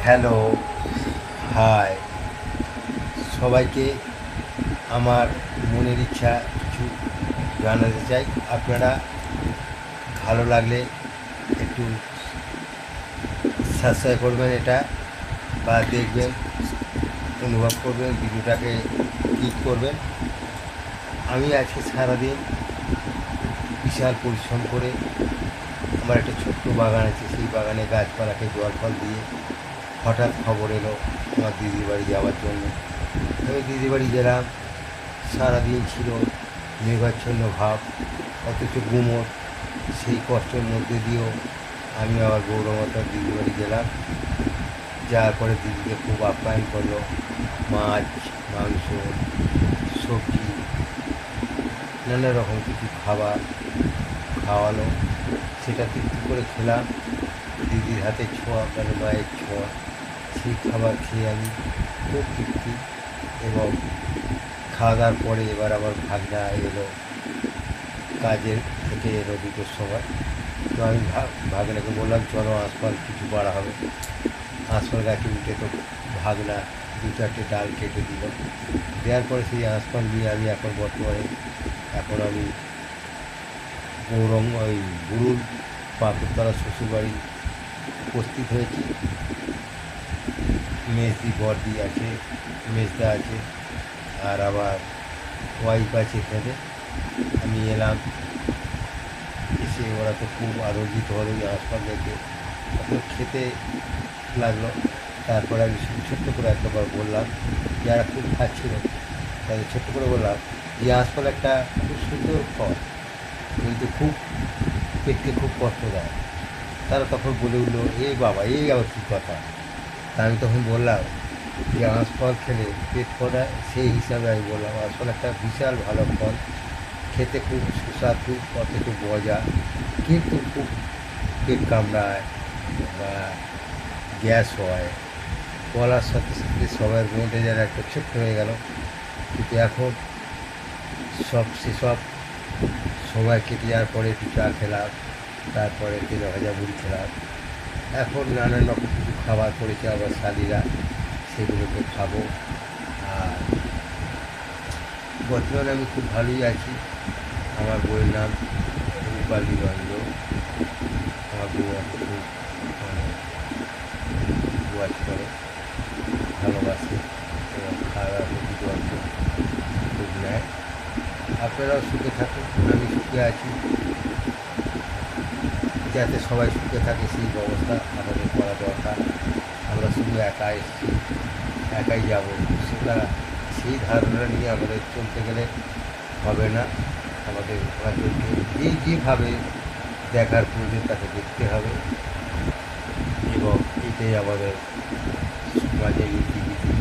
Hello, high সবাইকে। আমার মনের ইচ্ছা কিছু জানাতে চাই। আপনারা ভালো লাগলে একটু সাবস্ক্রাইব করবেন এটা, বা দেখবেন, অনুভব করবেন, ভিডিওটাকে ক্লিক করবেন। আমি আজকে সারাদিন বিশাল পরিশ্রম করে আমার একটা ছোট্ট বাগান আছে, সেই বাগানে গাছপালাকে জল ফল দিয়ে হঠাৎ খবর এলো আমার দিদির বাড়ি যাওয়ার জন্য। আমি দিদির বাড়ি গেলাম। সারাদিন ছিল মেঘাচ্ছন্ন ভাব, অথচ গুমোট। সেই কষ্টের মধ্যে দিয়েও আমি আবার গৌরবতার দিদির বাড়ি গেলাম। যাওয়ার পরে দিদিকে খুব আপ্যায়ন করলো, মাছ, মাংস, সবজি, নানা রকম কিছু খাবার খাওয়ালো। সেটা তৃপ্তি করে খেলাম। দিদির হাতে ছোঁয়া, মানে মায়ের ছোঁয়া, সেই খাবার খেয়ে আমি খুব তৃপ্তি। এবং খাওয়া দাওয়ার পরে এবার আবার ভাগনা এলো, কাজের থেকে এলো 2টোর সময়। তো আমি ভাগনাকে বললাম, চলো আঁশফল কিছু বাড়া হবে। আঁশফল গাছে উঠে তো ভাগনা 2-4টে ডাল কেটে দিল। দেওয়ার পরে সেই আঁশফল নিয়ে আমি এখন বর্তমানে আমি ওই বুড়ুল পাকুরতলা শ্বশুরবাড়ি উপস্থিত হয়েছি। মেজদি বড়দি আছে, মেজদা আছে, আর আবার ওয়াইফ আছে এখানে। আমি এলাম, এসে ওরা তো খুব আনন্দিত হলো ওই হাসপাতাল দেখে, তখন খেতে লাগলো। তারপরে আমি ছোট্ট করে একবার বললাম, যারা খুব খাচ্ছিল তাদের ছোট্ট করে বললাম, এই হাসপাতাল একটা খুব সুন্দর ফল, কিন্তু খুব পেটকে খুব কষ্ট দেয়। তারা তখন বলে উঠলো, এই বাবা, এই আবার কী কথা। তা আমি তখন বললাম যে আঁশফল খেলে পেট ভরায়, সেই হিসাবে আমি বললাম আঁশফল একটা বিশাল ভালো ফল, খেতে খুব সুস্বাদু, অথচ মজা, কিন্তু খুব পেট কামড়ায় বা গ্যাস হয়। বলার সাথে সাথে সবার মধ্যে যেন একটা ছোট্ট হয়ে গেল। কিন্তু এখন সেসব সময় কেটে যাওয়ার পরে একটু চা খেলাম, তারপরে তেলে ভাজা মুড়ি খেলাম। এখন নানান রকম কিছু খাবার করেছে আবার শালিরা, সেগুলোকে খাবো। আর বর্তমানে আমি খুব ভালোই আছি। আমার বইয়ের নাম রূপালী রঞ্জ। আমার বউ আমাকে খুব ওয়াচ করে, ভালোবাসে, এবং খাওয়া দাওয়া প্রতি যত্ন খুব নেয়। আপনারাও সুখে থাকুন, আমি সুখে আছি। যাতে সবাই সুখে থাকে সেই ব্যবস্থা আমাদের করা দরকার। আমরা শুধু একা এসেছি, একাই যাব, সেটা সেই ধারণা নিয়ে আমাদের চলতে গেলে হবে না। আমাদের অঞ্চলকে যেভাবে দেখার প্রয়োজন তাকে দেখতে হবে, এবং এটাই আমাদের সমাজের নীতিবিধি।